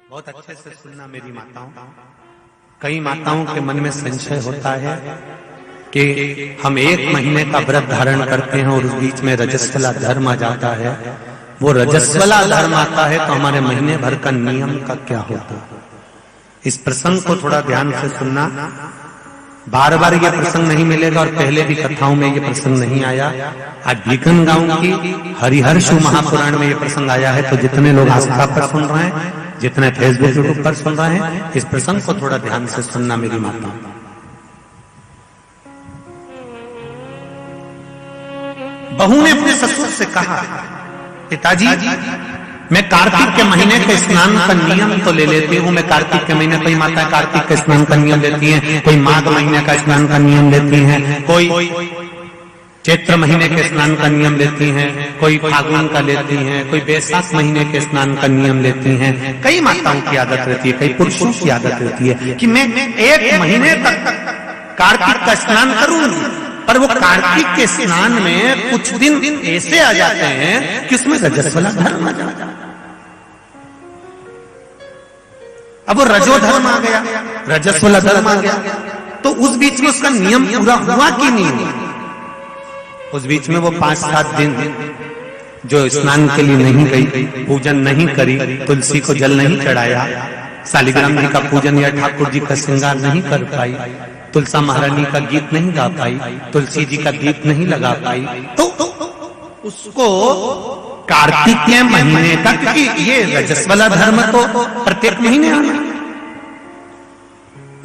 बहुत अच्छे से सुनना मेरी माताओं। कई माताओं के मन में संशय होता है कि हम 1 महीने का व्रत धारण करते हैं और उस बीच में रजस्वला धर्म आ जाता है। वो रजस्वला धर्म आता है तो हमारे महीने भर का नियम का क्या होता है? इस प्रसंग को थोड़ा ध्यान से सुनना। बार बार ये प्रसंग नहीं मिलेगा और पहले भी कथाओं में ये प्रसंग नहीं आया। आज बीकन गांव की हरिहर्ष महापुराण में ये प्रसंग आया है। तो जितने लोग आस्था पर सुन रहे हैं, जितने फेसबुक यूट्यूब पर सुन रहे हैं, इस प्रसंग को थोड़ा ध्यान से सुनना मेरी माता। बहू ने अपने ससुर से कहा, पिताजी मैं कार्तिक के महीने के स्नान का नियम तो ले लेती हूँ। मैं कार्तिक के महीने, कोई माता कार्तिक के स्नान का नियम लेती हैं, कोई माघ महीने का स्नान का नियम लेती हैं, कोई चैत्र महीने के स्नान का नियम लेती हैं, कोई फागुन का लेती हैं, कोई बैसाख महीने के स्नान का नियम लेती हैं। कई माताओं की आदत रहती है, कई पुरुषों की आदत रहती है कि मैं 1 महीने तक कार्तिक का स्नान करूंगी। पर वो कार्तिक के स्नान में कुछ दिन ऐसे आ जाते हैं कि उसमें रजस्वला धर्म आ जाता है। अब वो रजो धर्म आ गया, रजस्वला धर्म आ गया, तो उस बीच में उसका नियम पूरा हुआ कि नहीं हुआ? उस बीच में वो 5-7 दिन जो स्नान के लिए नहीं गई, पूजन नहीं करी, तुलसी को जल नहीं चढ़ाया, शालिग्राम जी का पूजन या ठाकुर जी का श्रृंगार नहीं कर पाई, तुलसा महारानी का गीत नहीं गा पाई, तुलसी जी का दीप नहीं लगा पाई, तो उसको कार्तिक के महीने का, क्योंकि ये रजस्वला धर्म तो प्रत्येक महीने आना,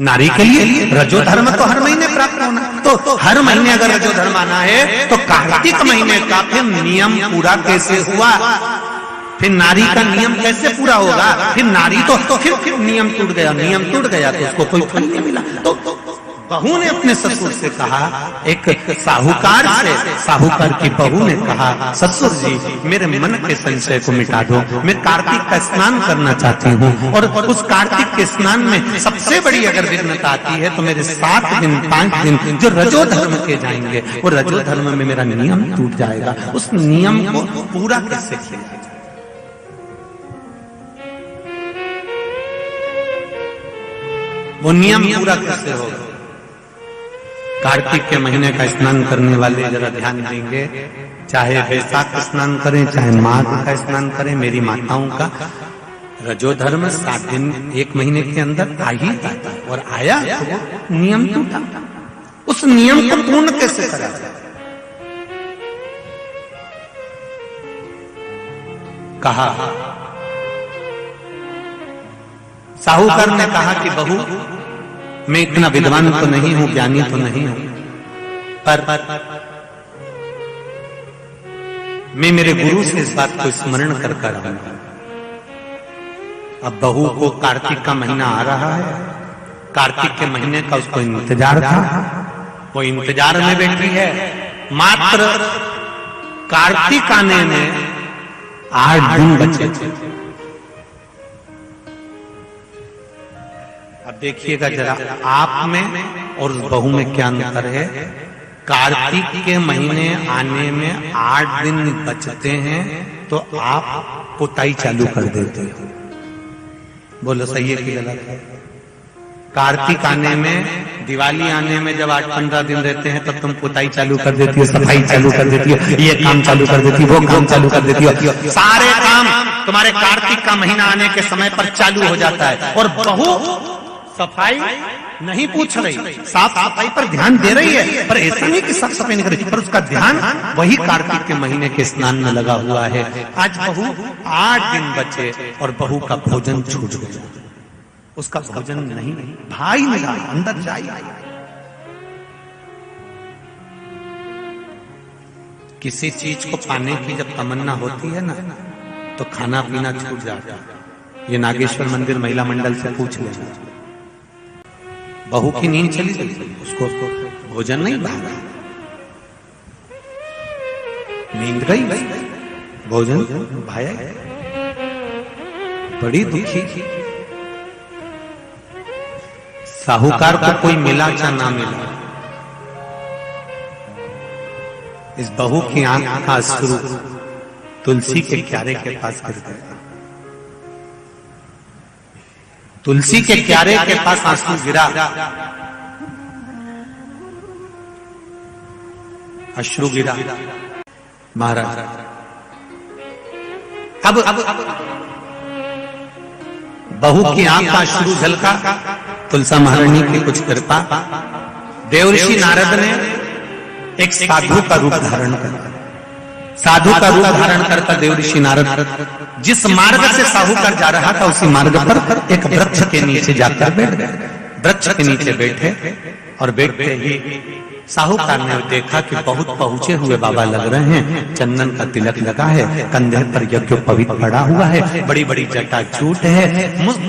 नारी के लिए रजो धर्म तो हर महीने प्राप्त होना, तो हर महीने अगर रजो धर्म आना है तो कार्तिक महीने का फिर नियम पूरा कैसे हुआ? फिर नारी का नियम कैसे पूरा होगा? फिर नारी तो फिर नियम टूट गया, नियम टूट गया तो उसको कोई फल नहीं मिला। तो बहू ने अपने ससुर से कहा, एक साहूकार से, साहूकार की बहू ने कहा, ससुर जी मेरे मन के संशय को मिटा दो। मैं कार्तिक का स्नान करना चाहती हूँ और उस कार्तिक के स्नान में सबसे बड़ी अगर विघ्नता आती है तो मेरे 7 दिन 5 दिन जो रजो धर्म के जाएंगे, वो रजो धर्म में मेरा नियम टूट जाएगा। उस नियम को पूरा कैसे किया जाए? वो नियम पूरा कैसे होगा? कार्तिक के महीने का स्नान करने वाले जरा ध्यान देंगे, चाहे बैसाख स्नान करें, चाहे माघ का स्नान करें, मेरी माताओं का रजो धर्म 7 दिन 1 महीने के अंदर आ ही जाता है। और आया तो वो नियम टूटा। उस नियम को पूर्ण कैसे करा जाए? कहा, साहूकार ने कहा कि बहू मैं इतना विद्वान तो नहीं हूं, ज्ञानी तो नहीं हूं, पर मैं मेरे गुरु से इस बात को स्मरण कर आऊंगा। अब बहू को कार्तिक का महीना आ रहा है, कार्तिक के महीने का उसको इंतजार था, वो इंतजार में बैठी है। मात्र कार्तिक आने में 8 दिन बचे थे। अब देखिएगा जरा, आप में और बहू में क्या अंतर है। कार्तिक के महीने आने में 8 दिन बचते हैं तो आप पुताई चालू कर देते हो। बोलो सही है कि गलत है? कार्तिक आने में, दिवाली आने में जब 8-15 दिन रहते हैं तब तुम पुताई चालू कर देती हो, सफाई चालू कर देती हो, ये काम चालू कर देती हो, वो काम चालू कर देती हो। सारे काम तुम्हारे कार्तिक का महीना आने के समय पर चालू हो जाता है। और बहू सफाई नहीं पूछ रही, साफ सफाई पर ध्यान दे रही है, पर ऐसा नहीं कि साफ सफाई नहीं कर रही, पर उसका ध्यान वही कार्तिक के महीने के स्नान में लगा हुआ है। आज बहू 8 दिन बचे और बहू का भोजन छूट गया, उसका भोजन नहीं, भाई मिला अंदर जाए। किसी चीज को पाने की जब तमन्ना होती है ना तो खाना पीना छूट जाता है। ये नागेश्वर मंदिर महिला मंडल से पूछ लेना। बहू की नींद चली गई, उसको भोजन नहीं भागा, नींद गई, भोजन भाया, बड़ी दुखी। साहूकार को कोई मिला या ना मिला, इस बहू की आंख का अश्रु तुलसी के क्यारे के पास गिर गया। तुलसी के क्यारे के पास आंसू गिरा, अश्रु गिरा। महाराज अब बहू की आंख का अश्रु झलका, तुलसा महारानी की कुछ कृपा, देवर्षि नारद ने एक साधु का रूप धारण कर, साधु का रूप धारण करता देवर्षि नारद जिस मार्ग से साहूकार जा रहा था उसी मार्ग पर एक वृक्ष के नीचे जाकर बैठ गए। वृक्ष के नीचे बैठे और बैठते ही साहूकार ने देखा कि बहुत पहुंचे हुए बाबा लग रहे हैं, चंदन का तिलक लगा है, कंधे पर यज्ञोपवीत पड़ा हुआ है, बड़ी बड़ी जटाजूट है,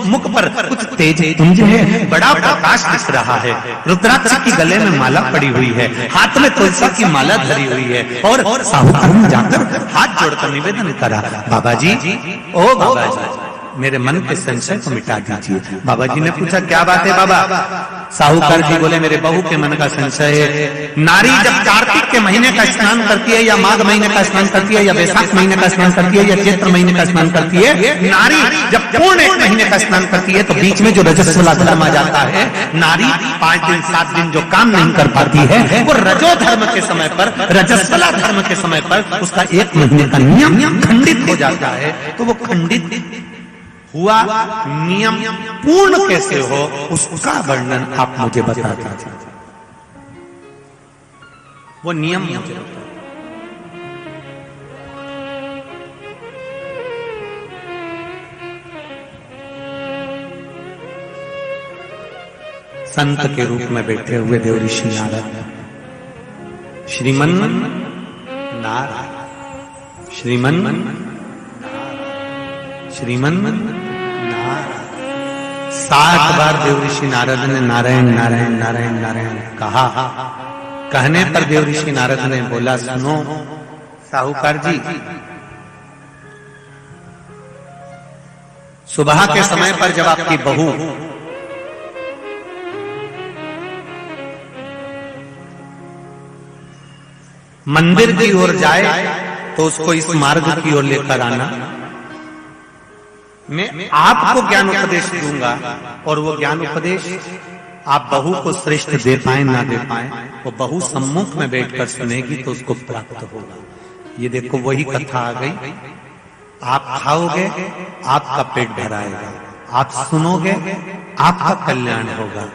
मुख पर कुछ तेज पुंज है, बड़ा प्रकाश दिख रहा है, रुद्राक्ष की गले में माला पड़ी हुई है, हाथ में तुलसी की माला धरी हुई है। और साहूकार ने जाकर हाथ जोड़कर निवेदन करा, बाबा जी, ओ बाबा जी, मेरे मन के संशय को मिटा दीजिए। बाबा जी ने पूछा, क्या बात है बाबा? साहूकार जी बोले, मेरे बहू के मन का संशय है। नारी जब कार्तिक के महीने का स्नान करती है, या माघ महीने का स्नान करती है, या वैशाख महीने का स्नान करती है, या चैत्र महीने का स्नान करती है, नारी जब पूर्ण एक महीने का स्नान करती है तो बीच में जो रजस्वला धर्म आ जाता है, नारी 5 दिन 7 दिन जो काम नहीं कर पाती है, वो रजो धर्म के समय पर, रजस्वला धर्म के समय पर उसका 1 महीने का नियम खंडित हो जाता है। तो वो खंडित हुआ नियम पूर्ण कैसे हो, उसका वर्णन आप मुझे बता दीजिए। वो नियम मुझे संत के रूप में बैठे हुए देवर्षि नारद, श्रीमन नारायण, श्रीमन श्रीमन नारायण। 7 बार देवर्षि नारद ने नारायण नारायण नारायण नारायण कहा। कहने पर देवर्षि नारद ने बोला, सुनो साहूकार जी, सुबह के समय पर जब आपकी बहू मंदिर की ओर जाए तो उसको इस मार्ग की ओर लेकर आना। मैं आपको ज्ञान उपदेश दूंगा और वो ज्ञान उपदेश आप बहू को श्रेष्ठ दे पाए ना दे पाए, वो बहू सम्मुख में बैठकर सुनेगी तो उसको प्राप्त होगा। ये देखो वही कथा आ गई। आप खाओगे आपका पेट भराएगा, आप सुनोगे आपका कल्याण होगा।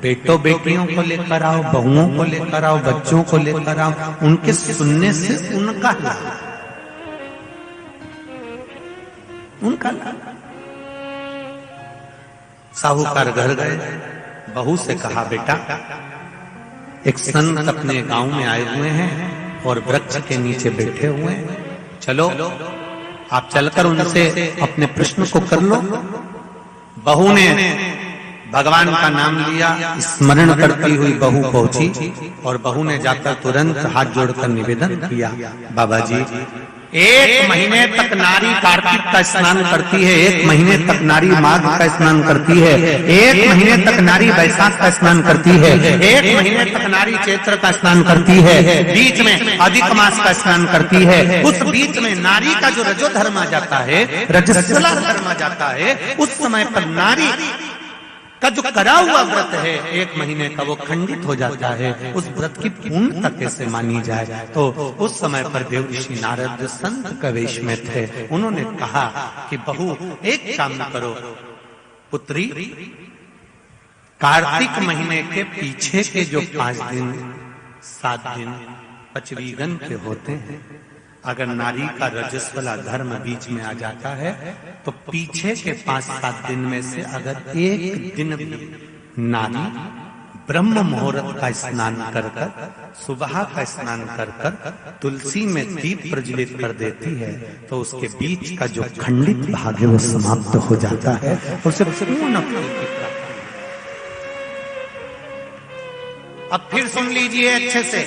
बेटों बेटियों को लेकर आओ, बहुओं को लेकर आओ, बच्चों को लेकर आओ, उनके सुनने से उनका लाभ, उनका लाभ। साहूकार घर गए, बहू से कहा, बेटा एक संत अपने गांव में आए हुए हैं और वृक्ष के नीचे बैठे हुए हैं, चलो आप चलकर उनसे अपने प्रश्न को कर लो। बहू ने भगवान का नाम लिया, स्मरण करती हुई बहू पहुंची और बहू ने जाकर तुरंत हाथ जोड़कर निवेदन किया, बाबा जी 1 महीने तक नारी कार्तिक का स्नान करती है, 1 महीने तक नारी माघ का स्नान करती है, 1 महीने तक नारी वैशाख का स्नान करती है, 1 महीने तक नारी चैत्र का स्नान करती है, बीच में अधिक मास का स्नान करती है। उस बीच में नारी का जो रजो धर्म आ जाता है, रजस्वला धर्म आ जाता है, उस समय पर नारी का जो करा हुआ व्रत है 1 महीने का, वो खंडित हो जाता है। उस व्रत की पूर्णता कैसे मानी जाए? तो उस समय पर देवर्षि नारद संत के वेश में थे। उन्होंने कहा कि बहू एक काम करो पुत्री, कार्तिक महीने के पीछे के जो 5 दिन 7 दिन पचवीगन के होते हैं, अगर नारी का रजस्वला धर्म बीच में आ जाता है तो पीछे के 5-7 दिन में से अगर एक दिन भी नारी ब्रह्म मुहूर्त का स्नान कर कर, सुबह का स्नान कर कर तुलसी में दीप प्रज्वलित कर देती है तो उसके बीच का जो खंडित भाग है वो समाप्त हो जाता है, उसे पूर्ण फल की प्राप्ति। अब फिर सुन लीजिए अच्छे से,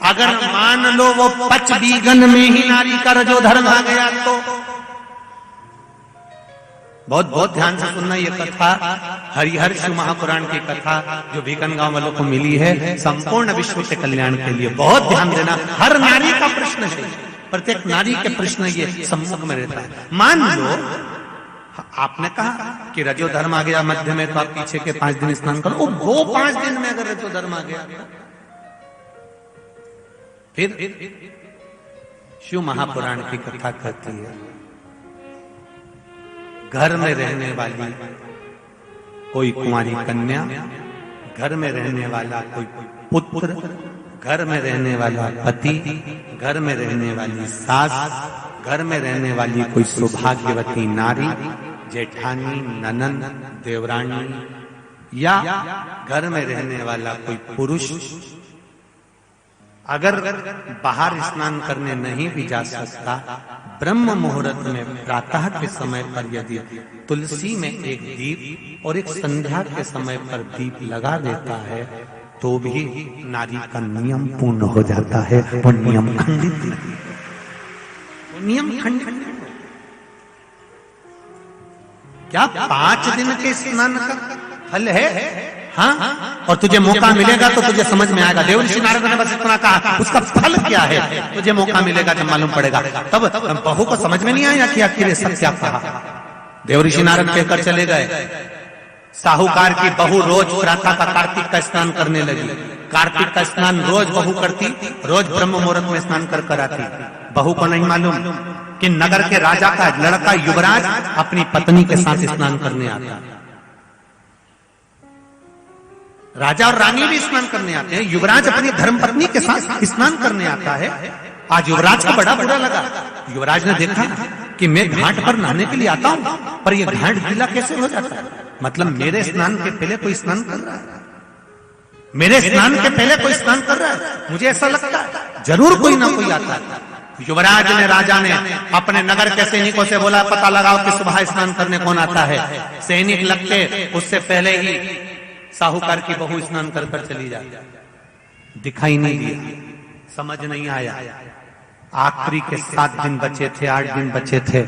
अगर मान लो वो पचवीगन में ही नारी का रजो धर्म आ गया तो बहुत बहुत ध्यान से सुनना। ये कथा हरिहर शिव महापुराण की कथा जो भीकन गांव वालों को मिली है, संपूर्ण विश्व के कल्याण के लिए बहुत ध्यान देना। हर नारी का प्रश्न है, प्रत्येक नारी के प्रश्न ये सम्मुख में रहता है। मान लो आपने कहा कि रजो धर्म आ गया मध्य में तो आप पीछे के 5 दिन स्नान करो। वो 5 दिन में अगर रजो धर्म आ गया फिर शिव महापुराण की कथा कहती है, घर में रहने वाली कोई कुंवारी कन्या, घर में रहने वाला कोई पुत्र, घर में रहने वाला पति, घर में रहने वाली सास, घर में रहने वाली कोई सौभाग्यवती नारी, जेठानी, ननंद, देवरानी या घर में रहने वाला कोई पुरुष अगर बाहर स्नान करने नहीं भी जा सकता, ब्रह्म मुहूर्त में प्रातः के समय पर यदि तुलसी में एक दीप और एक संध्या के समय पर दीप लगा देता है तो भी नारी का नियम पूर्ण हो जाता है। वो नियम खंडित नहीं, नियम खंडित। क्या 5 दिन के स्नान का फल है? हाँ, और तुझे मौका मिलेगा तो तुझे समझ में आएगा। देवर्षि नारद ने बस इतना कहा, उसका फल क्या है तुझे मौका मिलेगा जब मालूम पड़ेगा। तब बहू को समझ में नहीं आया कि आखिर सब क्या कहा। देवर्षि नारद कहकर चले गए। साहूकार की बहू रोज प्रातः का कार्तिक का स्नान करने लगी। कार्तिक का स्नान रोज बहू करती, रोज ब्रह्म मुहूर्त में स्नान कर आती। बहू को नहीं मालूम कि नगर के राजा का लड़का युवराज अपनी पत्नी के साथ स्नान करने आता। राजा और रानी भी स्नान करने आते हैं, युवराज अपनी धर्मपत्नी के साथ स्नान करने आता है। आज युवराज को बड़ा बुरा लगा। युवराज ने देखा कि मैं घाट पर नहाने के लिए आता हूं, पर यह घाट गीला कैसे हो जाता है? मतलब मेरे स्नान के पहले कोई स्नान कर रहा है, मेरे स्नान के पहले कोई स्नान कर रहा है। मुझे ऐसा लगता है जरूर कोई ना कोई आता है। युवराज ने, राजा ने अपने नगर के सैनिकों से बोला, पता लगाओ कि सुबह स्नान करने कौन आता है। सैनिक लगते उससे पहले ही साहूकार की बहू स्नान कर चली जाती। दिखाई नहीं दिया, समझ नहीं आया। आखिरी के 7 दिन बचे थे, 8 दिन बचे थे।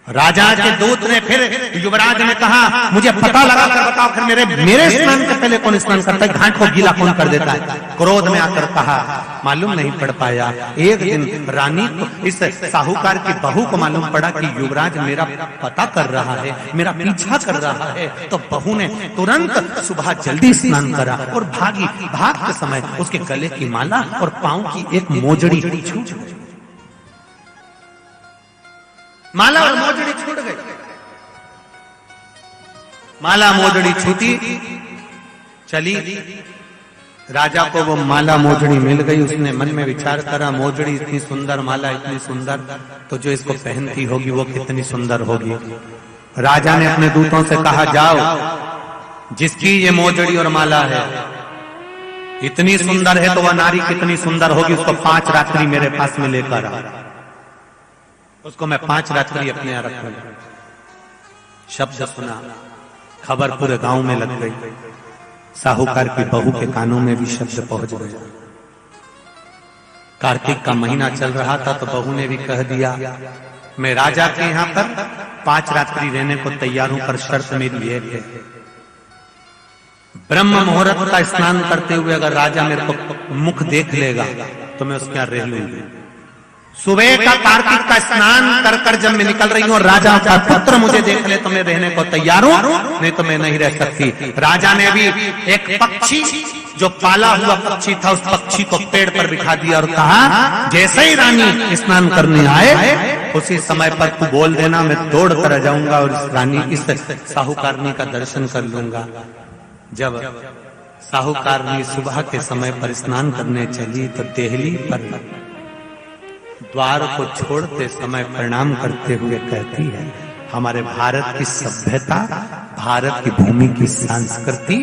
राजा के दूत ने फिर युवराज ने कहा, मुझे पता लगा कर बताओ फिर मेरे स्नान के पहले कौन स्नान करता है, घाट को गीला कौन कर देता है। क्रोध में आकर कहा, मालूम नहीं पड़ पाया। एक दिन रानी को, इस साहूकार की बहू को मालूम पड़ा कि युवराज मेरा पता कर रहा है, मेरा पीछा कर रहा है। तो बहू ने तुरंत सुबह जल्दी स्नान करा और भागी। भागते समय उसके गले की माला और पांव की एक मोजड़ी छूट गई। माला और मोजड़ी छूट गई। माला मोजड़ी छूटी, चली। राजा को वो माला मोजड़ी मिल गई। उसने मन में विचार करा, मोजड़ी इतनी सुंदर, माला इतनी सुंदर, तो जो इसको पहनती होगी वो कितनी सुंदर होगी। राजा ने अपने दूतों से कहा, जाओ, जिसकी ये मोजड़ी और माला है इतनी सुंदर है तो वह नारी कितनी सुंदर होगी, उसको 5 रात्रि मेरे पास में लेकर आ। उसको मैं 5 रात्रि अपने यहाँ रखूंगा। शब्द सुना, खबर पूरे गांव में लग गई। साहूकार की बहू के कानों में भी शब्द पहुंच गए। कार्तिक का महीना चल रहा था तो बहू ने भी कह दिया, मैं राजा के यहाँ पर 5 रात्रि रहने को तैयार हूं, पर शर्त मेरी ये है, ब्रह्म मुहूर्त का स्नान करते हुए अगर राजा मेरे को मुख देख लेगा तो मैं उसके यहाँ रह लूंगी। सुबह का कार्तिक का स्नान कर कर जब मैं निकल रही हूँ और राजा का पुत्र मुझे देख ले तो मैं रहने को तैयार हूँ, नहीं तो मैं नहीं रह सकती। राजा ने भी एक पक्षी, जो पाला हुआ पक्षी था, उस पक्षी को पेड़ पर बिठा दिया और कहा, जैसे ही रानी स्नान करने आए उसी समय पर तू बोल देना, मैं दौड़ कर जाऊंगा और इस रानी, इस साहूकारनी का दर्शन कर लूंगा। जब साहूकारनी सुबह के समय पर स्नान करने चली तो देहली पर द्वार को छोड़ते समय प्रणाम करते हुए कहती है, हमारे भारत की सभ्यता, भारत की भूमि की संस्कृति,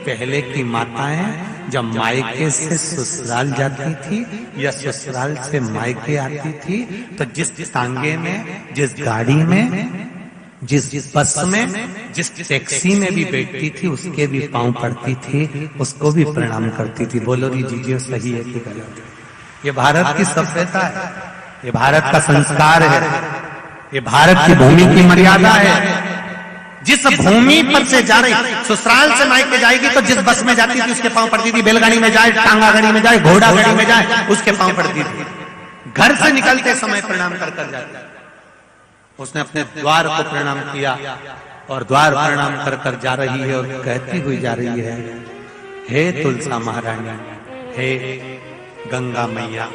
पहले की माताएं जब मायके से ससुराल जाती थी या ससुराल से मायके आती थी तो जिस तांगे में, जिस गाड़ी में, जिस बस में, जिस टैक्सी में भी बैठती थी उसके भी पांव पड़ती थी, उसको भी प्रणाम करती थी। बोलो री जीजिए, सही है कि गलत? ये भारत की सभ्यता है, ये भारत का संस्कार है, ये भारत की भूमि की मर्यादा है। जिस भूमि पर से जा रही, ससुराल से मायके जाएगी तो जिस बस में जाती थी उसके पांव पड़ती थी, बैलगाड़ी में जाए, टांगा गाड़ी में जाए, घोड़ा गाड़ी में जाए, उसके पांव पड़ती थी। घर से निकलते समय प्रणाम कर कर जाती। उसने अपने द्वार को प्रणाम किया और द्वार प्रणाम कर कर जा रही है और कहती हुई जा रही है, हे तुलसा महारानी, हे गंगा मैया,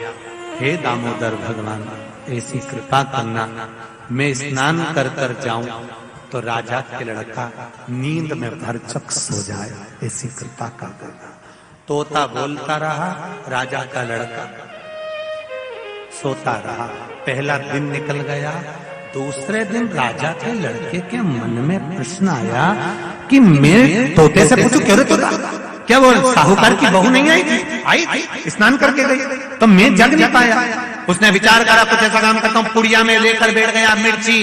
हे दामोदर भगवान, ऐसी कृपा करना मैं स्नान कर कर जाऊं तो राजा के लड़का नींद में भरचक सो जाए, ऐसी कृपा कर देना। तोता बोलता रहा, राजा का लड़का सोता रहा। पहला दिन निकल गया। दूसरे दिन राजा के लड़के के मन में प्रश्न आया कि मैं तोते से पूछूं, क्यों रे तोता, क्या बोल साहूकार की बहू नहीं आई थी? आई थी, स्नान करके गई, तो मैं जग नहीं पाया। उसने विचार करा, कुछ ऐसा काम करता हूं, पुड़िया में लेकर बैठ गया मिर्ची,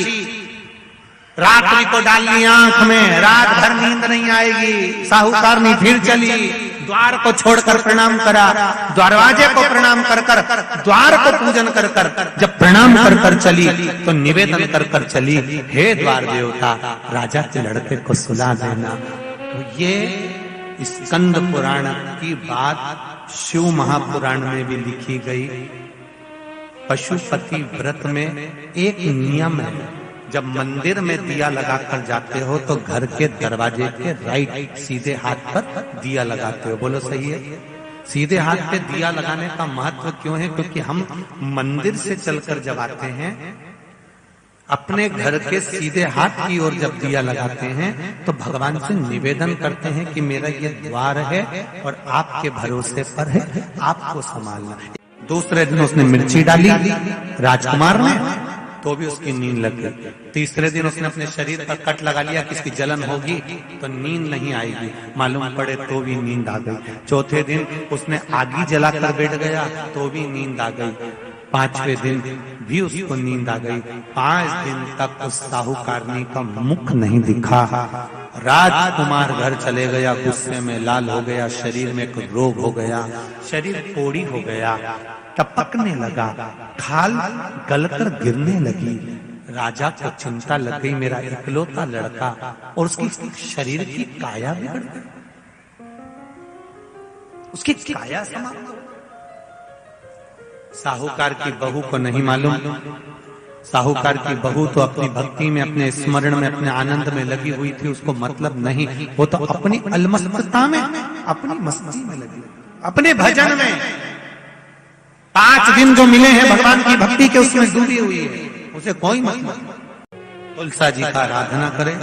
रात्रि को डाल ली आंख में, रात भर नींद नहीं आएगी। साहूकार नहीं, फिर चली, द्वार को छोड़कर प्रणाम करा, दरवाजे को प्रणाम कर कर, द्वार को पूजन कर कर, जब प्रणाम कर कर चली तो निवेदन कर कर चली, हे द्वार देवता, राजा के लड़के को सुला देना। तो ये स्कंद पुराण की बात शिव महापुराण में भी लिखी गई। पशुपति व्रत में एक नियम है, जब मंदिर में दिया लगाकर जाते हो तो घर के दरवाजे के राइट सीधे हाथ पर दिया लगाते हो। बोलो सही है? सीधे हाथ पे दिया लगाने का महत्व क्यों है? क्योंकि हम मंदिर से चलकर जब आते हैं, अपने घर के सीधे हाथ की ओर जब दिया लगाते हैं तो भगवान से निवेदन करते हैं कि मेरा ये द्वार है और आपके भरोसे पर है, आपको संभालना। दूसरे दिन उसने मिर्ची डाली राजकुमार ने, तो भी उसकी नींद लग गई। तीसरे दिन उसने अपने शरीर का कट लगा लिया कि इसकी जलन होगी तो नींद नहीं आएगी, मालूम पड़े तो भी नींद आ गई। चौथे दिन उसने आगी जलाकर बैठ गया तो भी नींद आ गई। पांचवें दिन भी उसको नींद आ गई। 5 दिन तक उस साहूकारनी का मुख नहीं दिखा। राजकुमार घर चले गया, गुस्से में लाल हो गया, शरीर में कोई रोग हो गया, शरीर कोड़ी हो गया, टपकने लगा, खाल गलकर गिरने लगी। राजा को चिंता लग गई, मेरा इकलौता लड़का, और उसकी शरीर की काया बिगड़ गई, उसकी काया समाप्त हो। साहूकार की बहू को नहीं मालूम, साहूकार की बहू तो अपनी भक्ति में, अपने स्मरण में, अपने आनंद में लगी हुई थी, उसको मतलब नहीं, वो तो अपनी अलमस्तता में, अपनी मस्ती में लगी, अपने भजन में। 5 दिन जो मिले हैं भगवान की भक्ति के, उसमें डूबी हुई है, उसे कोई मतलब। तुलसा जी का आराधना करें।